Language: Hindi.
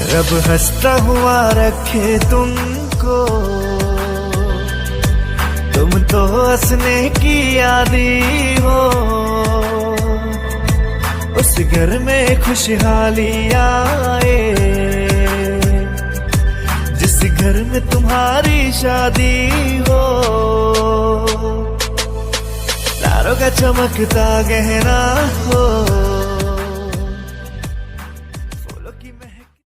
रब हंसता हुआ रखे तुमको, तुम तो हंसने की आदी हो। उस घर में खुशहाली आए जिस घर में तुम्हारी शादी हो। तारों का चमकता गहना हो,